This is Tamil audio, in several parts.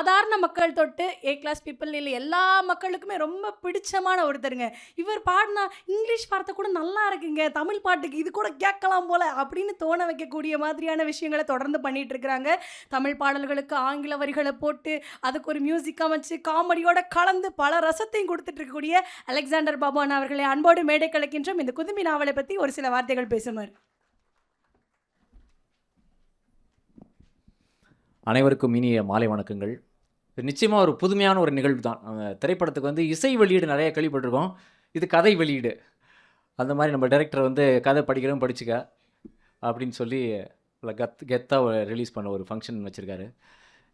சாதாரண மக்கள் தொட்டு ஏ கிளாஸ் பீப்பிள் இல்ல எல்லா மக்களுக்குமே ரொம்ப பிடிச்சமான ஒருத்தருங்க. இவர் பாடுனா இங்கிலீஷ் வார்த்தை கூட நல்லா இருக்குங்க. தமிழ் பாட்டுக்கு இது கூட கேட்கலாம் போல அப்படின்னு தோண வைக்கக்கூடிய மாதிரியான விஷயங்கள தொடர்ந்து பண்ணிட்டு இருக்கிறாங்க. தமிழ் பாடல்களுக்கு ஆங்கில வரிகள போட்டு, அதுக்கு ஒரு மியூசிக் அமைச்சு, காமெடியோட கலந்து பல ரசத்தையும் குடுத்துட்டு இருக்கக்கூடிய அலெக்சாண்டர் பாபு அண்ணா அவர்களை அன்போடு மேடைக்கு அழைக்கின்றோம். இந்த குதும்பி நாவலை பத்தி ஒரு சில வார்த்தைகள் பேசுமாறு. அனைவருக்கும் இனிய மாலை வணக்கங்கள். இது நிச்சயமா ஒரு புதுமையான ஒரு நிகழ்வு தான். திரைப்படத்துக்கு வந்து இசை வெளியீடு நிறைய கேள்விப்பட்டிருக்கோம். இது கதை வெளியீடு. அந்த மாதிரி நம்ம டைரக்டர் வந்து கதை படிக்கிறோம் படிச்சுக்க அப்படின்னு சொல்லி கெத்தா ரிலீஸ் பண்ண ஒரு ஃபங்க்ஷன் வச்சுருக்காரு.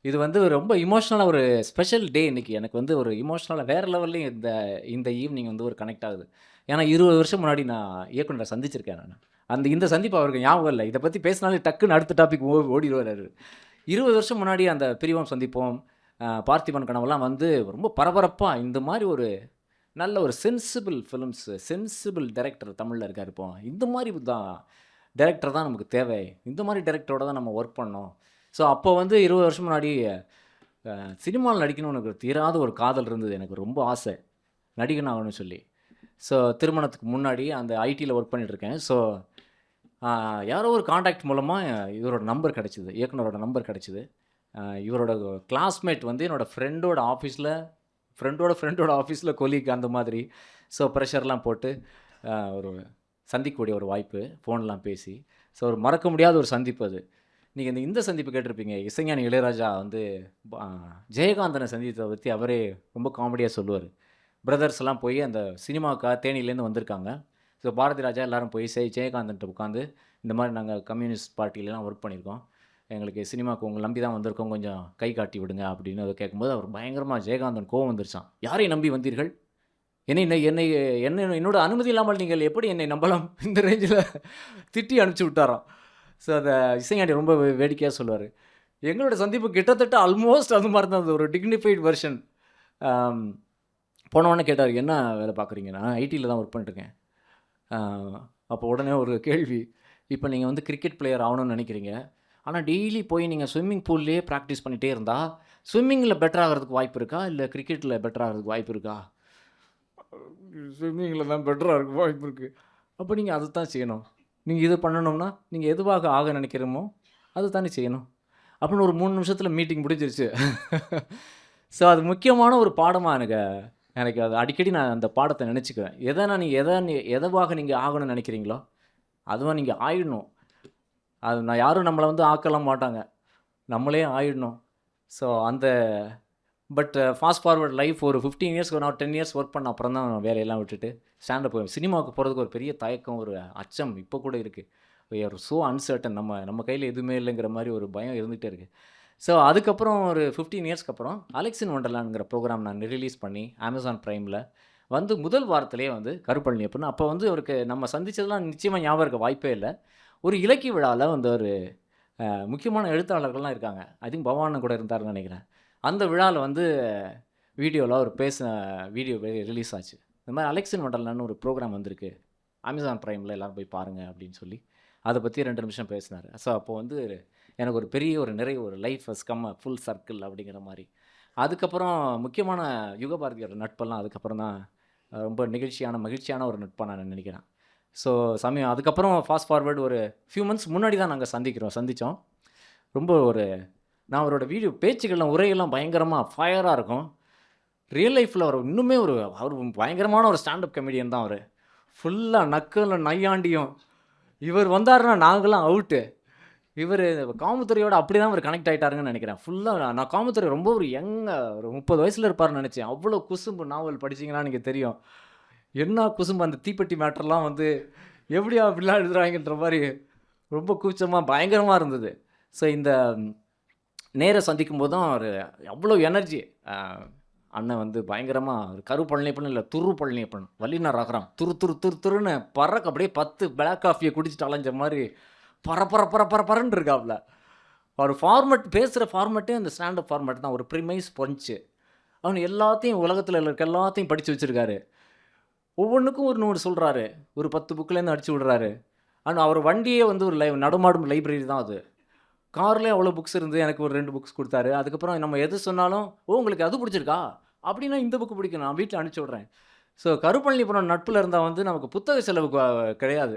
இது வந்து ரொம்ப இமோஷ்னலாக ஒரு ஸ்பெஷல் டே இன்றைக்கி. எனக்கு வந்து ஒரு இமோஷ்னலாக வேறு லெவல்லையும் இந்த ஈவினிங் வந்து ஒரு கனெக்ட் ஆகுது. ஏன்னா 20 வருஷம் முன்னாடி நான் இயக்குனரை சந்திச்சிருக்கேன். நான் இந்த சந்திப்பு அவருக்கு ஞாபகம் இல்லை. இதை பற்றி பேசினாலே டக்குன்னு அடுத்த டாபிக் ஓடிடுவார். 20 வருஷம் முன்னாடி அந்த பிரிவோம் சந்திப்போம், பார்த்திபன் கனவெல்லாம் வந்து ரொம்ப பரபரப்பாக இந்த மாதிரி ஒரு நல்ல ஒரு சென்சிபிள் ஃபிலிம்ஸ், சென்சிபிள் டைரக்டர் தமிழில் இருக்கார். இப்போ இந்த மாதிரி தான் டைரக்டர் தான் நமக்கு தேவை. இந்த மாதிரி டைரக்டரோட தான் நம்ம ஒர்க் பண்ணோம். ஸோ அப்போ வந்து 20 வருஷம் முன்னாடி சினிமாவில் நடிக்கணும்னு எனக்கு தீராத ஒரு காதல் இருந்தது. எனக்கு ரொம்ப ஆசை நடிகன் ஆகணும்னு சொல்லி. ஸோ திருமணத்துக்கு முன்னாடி அந்த ஐடியில் ஒர்க் பண்ணிகிட்ருக்கேன். ஸோ யாரோ ஒரு காண்டாக்ட் மூலமாக இவரோட நம்பர் கிடச்சிது, இயக்குனரோட நம்பர் கிடச்சிது. இவரோட கிளாஸ்மேட் வந்து என்னோடய ஃப்ரெண்டோட ஆஃபீஸில் கொலீக் அந்த மாதிரி. ஸோ ப்ரெஷர்லாம் போட்டு ஒரு சந்திக்கக்கூடிய ஒரு வாய்ப்பு, ஃபோன்லாம் பேசி. ஸோ ஒரு மறக்க முடியாத ஒரு சந்திப்பு அது. நீங்கள் இந்த சந்திப்பு கேட்டிருப்பீங்க. இசைஞானி இளையராஜா வந்து ஜெயகாந்தனை சந்தித்ததை பற்றி அவரே ரொம்ப காமெடியாக சொல்லுவார். பிரதர்ஸ்லாம் போய் அந்த சினிமாவுக்காக தேனியிலேருந்து வந்திருக்காங்க. ஸோ பாரதி ராஜா எல்லோரும் போய் ஜெயகாந்தன்ட்ட உட்காந்து இந்த மாதிரி நாங்கள் கம்யூனிஸ்ட் பார்ட்டிலலாம் ஒர்க் பண்ணியிருக்கோம், எங்களுக்கு சினிமாவுக்கு உங்களை நம்பி தான் வந்திருக்கோம், கொஞ்சம் கை காட்டி விடுங்க அப்படின்னு அதை கேட்கும்போது அவர் பயங்கரமாக ஜெயகாந்தன் கோவம் வந்துருச்சான். யாரை நம்பி வந்தீர்கள்? என்னோட அனுமதி இல்லாமல் நீங்கள் எப்படி என்னை நம்பலாம்? இந்த ரேஞ்சில் திட்டி அனுப்பிச்சி விட்டாராம். ஸோ அதை இசைஞானி ரொம்ப வேடிக்கையாக சொல்லுவார். எங்களோட சந்திப்பு கிட்டத்தட்ட ஆல்மோஸ்ட் அது மாதிரி தான், ஒரு டிக்னிஃபைட் வெர்ஷன். போனவொடனே கேட்டார், என்ன வேலை பார்க்குறீங்க? நான் ஐடியில் தான் ஒர்க் பண்ணிட்டுருக்கேன். அப்போ உடனே ஒரு கேள்வி, இப்போ நீங்கள் வந்து கிரிக்கெட் பிளேயர் ஆகணும்னு நினைக்கிறீங்க, ஆனால் டெய்லி போய் நீங்கள் ஸ்விம்மிங் பூல்லேயே ப்ராக்டிஸ் பண்ணிகிட்டே இருந்தால் ஸ்விம்மிங்கில் பெட்டர் ஆகிறதுக்கு வாய்ப்பு இருக்கா, இல்லை கிரிக்கெட்டில் பெட்டர் ஆகிறதுக்கு வாய்ப்பு இருக்கா? ஸ்விம்மிங்கில் தான் பெட்டராக இருக்க வாய்ப்பு இருக்குது. அப்போ நீங்கள் அதை தான் செய்யணும். நீங்கள் இது பண்ணணும்னா நீங்கள் எதுவாக ஆக நினைக்கிறோமோ அது தானே செய்யணும் அப்படின்னு ஒரு 3 நிமிஷத்தில் மீட்டிங் முடிஞ்சிருச்சு. ஸோ அது முக்கியமான ஒரு பாடமாக எனக்கு அது அடிக்கடி நான் அந்த பாடத்தை நினச்சிக்குவேன். எதுவாக நீங்கள் ஆகணும்னு நினைக்கிறீங்களோ அதுவாக நீங்கள் ஆயிடணும். அது நான் யாரும் நம்மளை வந்து ஆக்கலாம் மாட்டாங்க, நம்மளே ஆயிடணும். ஸோ அந்த ஃபாஸ்ட் ஃபார்வர்ட் லைஃப் ஒரு 15 இயர்ஸ்க்கு நான் 10 இயர்ஸ் ஒர்க் பண்ண அப்புறம் தான் வேலையெல்லாம் விட்டுட்டு ஸ்டாண்டப் சினிமாவுக்கு போகிறதுக்கு ஒரு பெரிய தயக்கம், ஒரு அச்சம் இப்போ கூட இருக்குது. ஸோ அன்சர்டன், நம்ம கையில் எதுவுமே இல்லைங்கிற மாதிரி ஒரு பயம் இருந்துகிட்டே இருக்குது. ஸோ அதுக்கப்புறம் ஒரு 15 இயர்ஸ்க்கு அப்புறம் அலெக்ஸ் இன் வண்டர்லாண்டுங்கிற ப்ரோக்ராம் நான் ரிலீஸ் பண்ணி அமேசான் ப்ரைமில் வந்து முதல் வாரத்திலே வந்து கருப்பழனி அப்படின்னு அப்போ வந்து அவருக்கு நம்ம சந்தித்ததெல்லாம் நிச்சயமாக ஞாபகம் இருக்க வாய்ப்பே இல்லை. ஒரு இலக்கிய விழாவில் வந்து ஒரு முக்கியமான எழுத்தாளர்கள்லாம் இருக்காங்க. ஐ திங்க் பவானன் கூட இருந்தாருன்னு நினைக்கிறேன். அந்த விழாவில் வந்து வீடியோவில் ஒரு வீடியோ ரிலீஸ் ஆச்சு. இந்த மாதிரி அலெக்ஸ் இன் வண்டர்லாண்டுன்னு ஒரு ப்ரோக்ராம் வந்திருக்கு, அமேசான் ப்ரைமில் எல்லோரும் போய் பாருங்கள் அப்படின்னு சொல்லி அதை பற்றி 2 நிமிஷம் பேசினார். ஸோ அப்போது வந்து எனக்கு ஒரு பெரிய ஒரு நிறைய ஒரு life has come full circle அப்படிங்கிற மாதிரி. அதுக்கப்புறம் முக்கியமான யுகபாரதியோட நட்பெல்லாம் அதுக்கப்புறம் தான் ரொம்ப மகிழ்ச்சியான ஒரு நட்பாக நான் நினைக்கிறேன். ஸோ அதுக்கப்புறம் ஃபாஸ்ட் ஃபார்வர்டு ஒரு ஃபியூ மந்த்ஸ் முன்னாடி தான் நாங்கள் சந்தித்தோம். ரொம்ப நான் அவரோட வீடியோ பேச்சுக்கள்லாம் உரையெல்லாம் பயங்கரமாக ஃபயராக இருக்கும். ரியல் லைஃப்பில் அவர் பயங்கரமான ஒரு ஸ்டாண்டப் கமெடியன் தான். அவர் ஃபுல்லாக நக்கலும் நையாண்டியும். இவர் வந்தாருன்னா நாங்களாம் அவுட்டு. இவர் காமத்துறையோட அப்படி தான் அவர் கனெக்ட் ஆகிட்டாருங்கன்னு நினைக்கிறேன். ஃபுல்லாக நான் காமத்துறை ரொம்ப ஒரு ஒரு 30 வயசில் இருப்பார்னு நினச்சேன். அவ்வளோ குசும்பு. நாவல் படிச்சிங்கன்னா நீங்கள் தெரியும் என்ன குசும்பு. அந்த தீப்பெட்டி மேட்டர்லாம் வந்து எப்படியா அப்படிலாம் எழுதுறாங்கன்ற மாதிரி ரொம்ப கூச்சமாக பயங்கரமாக இருந்தது. ஸோ இந்த நேரை சந்திக்கும் போது தான் அவர் அவ்வளோ எனர்ஜி. அண்ணன் வந்து பயங்கரமாக கருப்பழனியப்பன் இல்லை பழனியப்பன் வல்லினார் ஆகிறான். துருன்னு பறக்க அப்படியே 10 பிளாக் காஃபியை குடிச்சிட்டு அலைஞ்ச மாதிரி பரன்னு இருக்காப்புல. அவர் பேசுகிற ஃபார்மேட்டே அந்த ஸ்டாண்டப் ஃபார்மேட் தான். ஒரு ப்ரிமைஸ் பஞ்சு. அவன் எல்லாத்தையும் உலகத்தில் இருக்க எல்லாத்தையும் படித்து வச்சுருக்காரு. ஒவ்வொன்றுக்கும் ஒரு நோடு சொல்கிறாரு. ஒரு 10 புக்கிலேருந்து அடிச்சு விடுறாரு. ஆனால் அவர் வண்டியே வந்து ஒரு நடமாடும் லைப்ரரி தான் அது. கார்லேயே அவ்வளோ புக்ஸ் இருந்து எனக்கு ஒரு 2 புக்ஸ் கொடுத்தாரு. அதுக்கப்புறம் நம்ம எது சொன்னாலும், "ஓ உங்களுக்கு அது பிடிச்சிருக்கா? அப்படின்னா இந்த புக் பிடிக்கும். நான் வீட்ல அனுப்பிச்சு விடுறேன்." ஸோ கருப்பழனிபுரம் நட்புல இருந்தா வந்து நமக்கு புத்தக செலவு கிடையாது.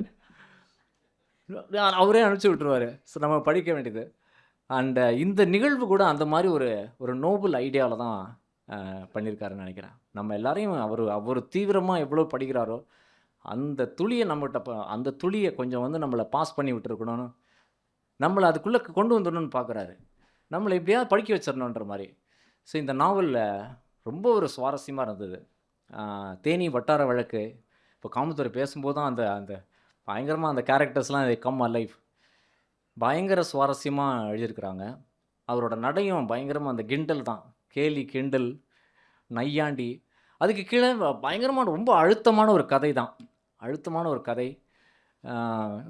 அவரே அனுப்பிச்சு விட்டுருவாரு. ஸோ நம்ம படிக்க வேண்டியது. அண்ட் இந்த நிகழ்வு கூட அந்த மாரி ஒரு ஒரு நோபல் ஐடியால தான் பண்ணியிருக்காருன்னு நெனைக்கிறேன். நம்ம எல்லாரையும் அவரு தீவிரமா எவ்வளோ படிக்கிறாரோ, அந்த துளிய நம்மட்ட அந்த துளிய கொஞ்சம் வந்து நம்மள பாஸ் பண்ணி விட்டுருக்கணும்னு, நம்மள அதுக்குள்ள கொண்டு வந்துடணும்னு பார்க்குறாரு. நம்மள எப்படியாவது படிக்க வச்சிரணுன்ற மாரி. ஸோ இந்த நாவல்ல ரொம்ப ஒரு சுவாரஸ்யமா இருந்தது. தேனி வட்டார வழக்கு. இப்போ காமத்துரை பேசும்போது தான் அந்த அந்த பயங்கரமா அந்த கேரக்டர்ஸ்லாம் தே கம் அலைவ். பயங்கர சுவாரஸ்யமா எழுதியிருக்கிறாங்க. அவரோட நடையும் பயங்கரமா அந்த கிண்டல் தான். கேலி, கிண்டல், நையாண்டி. அதுக்கு கீழ பயங்கரமான ரொம்ப அழுத்தமான ஒரு கதை தான். அழுத்தமான ஒரு கதை.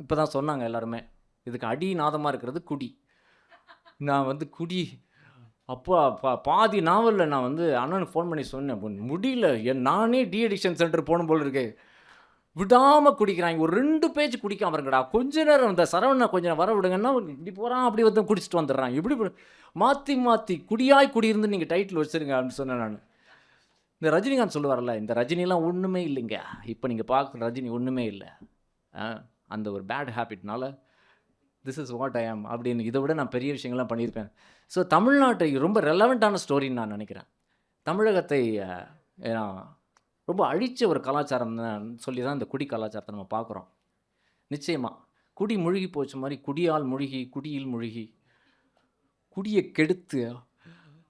இப்போ தான் சொன்னாங்க எல்லாருமே. இதுக்கு அடிநாதமா இருக்கிறது குடி. நான் வந்து குடி அப்போ பாதி நாவல்ல நான் வந்து அண்ணனுக்கு ஃபோன் பண்ணி சொன்னேன். முடியல நானே டி அடிக்ஷன் சென்டர் போகணும் போல இருக்கு. விடாம குடிக்கிறாங்க. ஒரு 2 பேஜ் குடிக்காம இருங்கடா. கொஞ்ச நேரம் இந்த சரவணனை கொஞ்சம் நேரம் வர விடுங்கன்னா, இப்படி போறான் அப்படி வந்து குடிச்சிட்டு வந்துடுறான். இப்படி மாற்றி மாற்றி குடியாய் குடியிருந்து நீங்கள் டைட்டில் வச்சுருங்க அப்படின்னு சொன்னேன் நான். இந்த ரஜினிகாந்த் சொல்லுவார்ல, இந்த ரஜினிலாம் ஒன்றுமே இல்லைங்க. இப்போ நீங்கள் பார்க்குற ரஜினி ஒன்றுமே இல்லை. அந்த ஒரு பேட் ஹேபிட்னால this is what I am அப்படின்னு இதை விட நான் பெரிய விஷயங்கள்லாம் பண்ணியிருப்பேன். ஸோ தமிழ்நாட்டை ரொம்ப ரெலவெண்ட்டான ஸ்டோரின்னு நான் நினைக்கிறேன். தமிழகத்தை ரொம்ப அழித்த ஒரு கலாச்சாரம் சொல்லி தான் இந்த குடி கலாச்சாரத்தை நம்ம பார்க்குறோம். நிச்சயமாக குடி முழுகி போச்சு மாதிரி குடியால் முழுகி குடியில் முழுகி குடியை கெடுத்து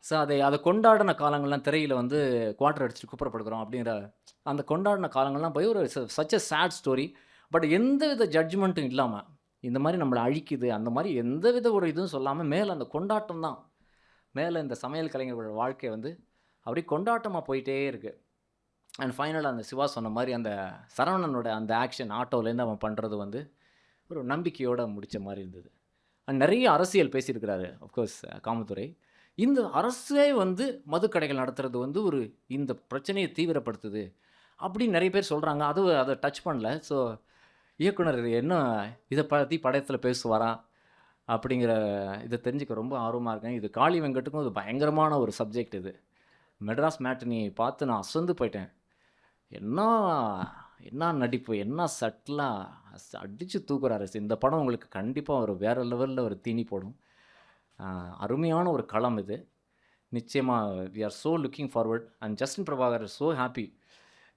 ஸோ அதை கொண்டாடின காலங்கள்லாம் திரையில் வந்து குவார்டர் அடிச்சுட்டு கூப்பிடப்படுகிறோம் அப்படிங்கிற அந்த கொண்டாடின காலங்கள்லாம் போய் ஒரு such a chat story. But எந்த வித ஜட்ஜ்மெண்ட்டும் இல்லாமல் இந்த மாதிரி நம்மளை அழிக்குது அந்த மாதிரி எந்த வித ஒரு இதுவும் சொல்லாமல் மேலே அந்த கொண்டாட்டம் தான். மேலே இந்த சமையல் கலைஞர்களோட வாழ்க்கை வந்து அப்படியே கொண்டாட்டமாக போயிட்டே இருக்குது. அண்ட் ஃபைனலாக அந்த சிவா சொன்ன மாதிரி அந்த சரவணனோட அந்த ஆக்ஷன் ஆட்டோலேருந்து அவன் பண்ணுறது வந்து ஒரு நம்பிக்கையோடு முடித்த மாதிரி இருந்தது. அண்ட் நிறைய அரசியல் பேசியிருக்கிறாரு அஃப்கோர்ஸ் காமத்துரை. இந்த அரசே வந்து மதுக்கடைகள் நடத்துறது வந்து ஒரு இந்த பிரச்சனையை தீவிரப்படுத்துது அப்படின்னு நிறைய பேர் சொல்கிறாங்க. அதை டச் பண்ணல. ஸோ இயக்குனர் என்ன இதை பற்றி படத்தில் பேசுவாரா அப்படிங்கிற இதை தெரிஞ்சுக்க ரொம்ப ஆர்வமாக இருக்கேன். இது காளி வெங்கட்டுக்கும் இது பயங்கரமான ஒரு சப்ஜெக்ட். இது மெட்ராஸ் மேட்டினி பார்த்து நான் அசந்து போயிட்டேன். என்ன நடிப்பு, என்ன சட்டிலாக அடித்து தூக்குறாரு. இந்த படம் உங்களுக்கு கண்டிப்பாக ஒரு வேறு லெவலில் ஒரு தீனி போடும். அருமையான ஒரு களம் இது. நிச்சயமாக we are so looking forward and Justin Prabhakar so happy.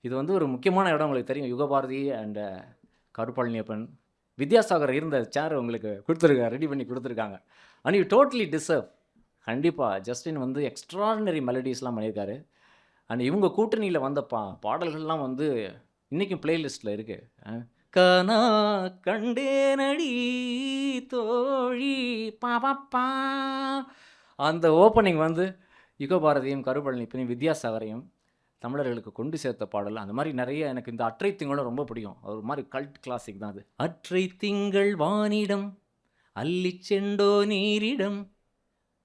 இது வந்து ஒரு முக்கியமான இடம் உங்களுக்கு தெரியும். யுகபாரதி அண்ட் கருப்பழனியப்பன் வித்யாசாகர் இருந்த சேர் உங்களுக்கு ரெடி பண்ணி கொடுத்துருக்காங்க. And you totally deserve. கண்டிப்பாக ஜஸ்டின் வந்து எக்ஸ்ட்ராடினரி மெலடிஸ்லாம் பண்ணியிருக்காரு. அண்ட் இவங்க கூட்டணியில் வந்த பாடல்கள்லாம் வந்து இன்றைக்கும் பிளேலிஸ்ட்டில் இருக்குது. கனா கண்டேனடி தோழி பாப்பா அந்த ஓப்பனிங் வந்து யுகபாரதியும் கருப்பழனியப்பனையும் வித்யாசாகரையும் தமிழர்களுக்கு கொண்டு சேர்த்த பாடல். அந்த மாதிரி நிறைய எனக்கு இந்த அற்றை திங்களும் ரொம்ப பிடிக்கும். ஒரு மாதிரி கல்ட் கிளாசிக் தான் அது. அற்றை திங்கள் வானிடம் அள்ளி செண்டோ நீரிடம்,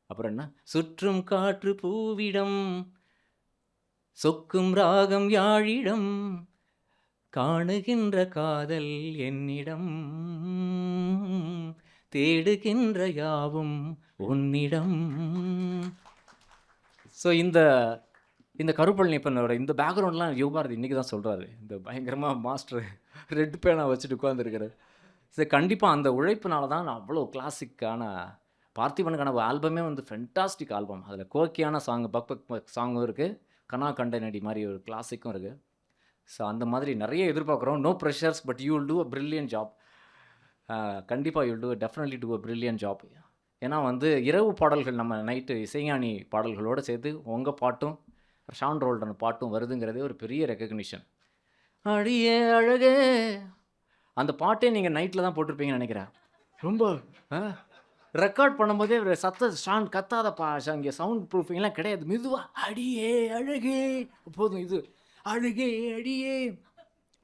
அப்புறம் என்ன சுற்றும் காற்று பூவிடம் சொக்கும் ராகம் யாழிடம் காணுகின்ற காதல் என்னிடம் தேடுகின்ற யாவும் உன்னிடம். ஸோ இந்த கருப்பழனியப்பனோட இந்த பேக்ரவுண்ட்லாம் யுகபாரதி இன்றைக்கி தான் சொல்கிறாரு. இந்த பயங்கரமாக மாஸ்டர் ரெட் பேனா வச்சுட்டு உட்காந்துருக்கிறார். சரி, கண்டிப்பாக அந்த உழைப்புனால தான் நான் அவ்வளோ கிளாசிக்கான பார்த்திபனுக்கான ஆல்பமே வந்து ஃபென்டாஸ்டிக் ஆல்பம். அதில் கோக்கியான பக் பக் சாங்கும் இருக்குது, கனா கண்டனடி மாதிரி ஒரு கிளாசிக்கும் இருக்குது. ஸோ அந்த மாதிரி நிறைய எதிர்பார்க்குறோம். No pressures, but you will do a brilliant job. கண்டிப்பாக you will definitely do a brilliant job. ஏன்னா வந்து இரவு பாடல்கள் நம்ம நைட்டு இசைஞானி பாடல்களோடு சேர்த்து உங்கள் பாட்டும் ஷான் ரோல்டன் பாட்டும் வருதுங்கிறதே ஒரு பெரிய ரெக்கக்னிஷன். அடியே அழகே அந்த பாட்டே நீங்கள் நைட்டில் தான் போட்டிருப்பீங்கன்னு நினைக்கிறேன். ரொம்ப ரெக்கார்ட் பண்ணும்போதே ஷான் கத்தாதப்பா, இங்கே சவுண்ட் ப்ரூஃபிங்லாம் கிடையாது. மெதுவாக அடியே அழகே போதும். இது அழகே அடியே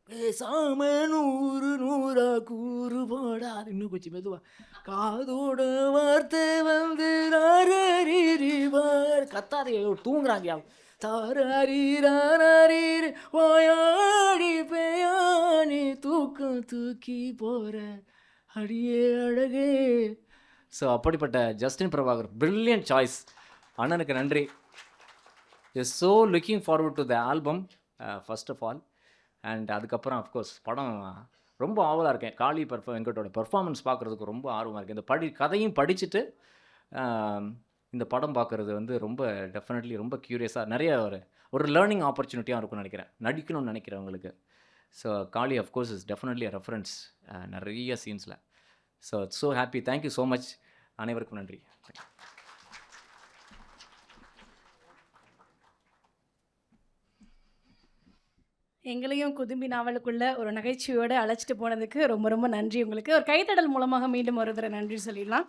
பேசாம 100 கூறு போடாது, இன்னும் கொஞ்சம் மெதுவா காதோட வார்த்தை வந்து கத்தாதே தூங்குறாங்க. தாரீர் வாயாடி பேயானி தூக்கம் தூக்கி போற அடியே அழகே. ஸோ அப்படிப்பட்ட ஜஸ்டின் பிரபாகர் பிரில்லியன்ட் சாய்ஸ். அண்ணனுக்கு நன்றி. Is so looking forward to the album first of all. And அதுக்கப்புறம் அஃப்கோர்ஸ் படம் ரொம்ப ஆவலாக இருக்கேன். காளி வெங்கட்டோட பெர்ஃபார்மன்ஸ் பார்க்குறதுக்கு ரொம்ப ஆர்வமாக இருக்குது. இந்த கதையும் படிச்சுட்டு இந்த படம் பார்க்குறது வந்து ரொம்ப டெஃபினெட்லி ரொம்ப க்யூரியஸாக நிறைய ஒரு லேர்னிங் ஆப்பர்ச்சுனிட்டியாக இருக்கும்னு நினைக்கிறேன், நடிக்கணும்னு நினைக்கிறவங்களுக்கு. So Kali of course is definitely reference நிறைய சீன்ஸில். So happy. Thank you so much. அனைவருக்கும் நன்றி. எங்களையும் குதும்பி நாவலுக்குள்ள ஒரு நகைச்சுவையோடு அழைச்சிட்டு போனதுக்கு ரொம்ப ரொம்ப நன்றி உங்களுக்கு. ஒரு கைத்தடல் மூலமாக மீண்டும் ஒரு தடவை நன்றி சொல்லிடலாம்.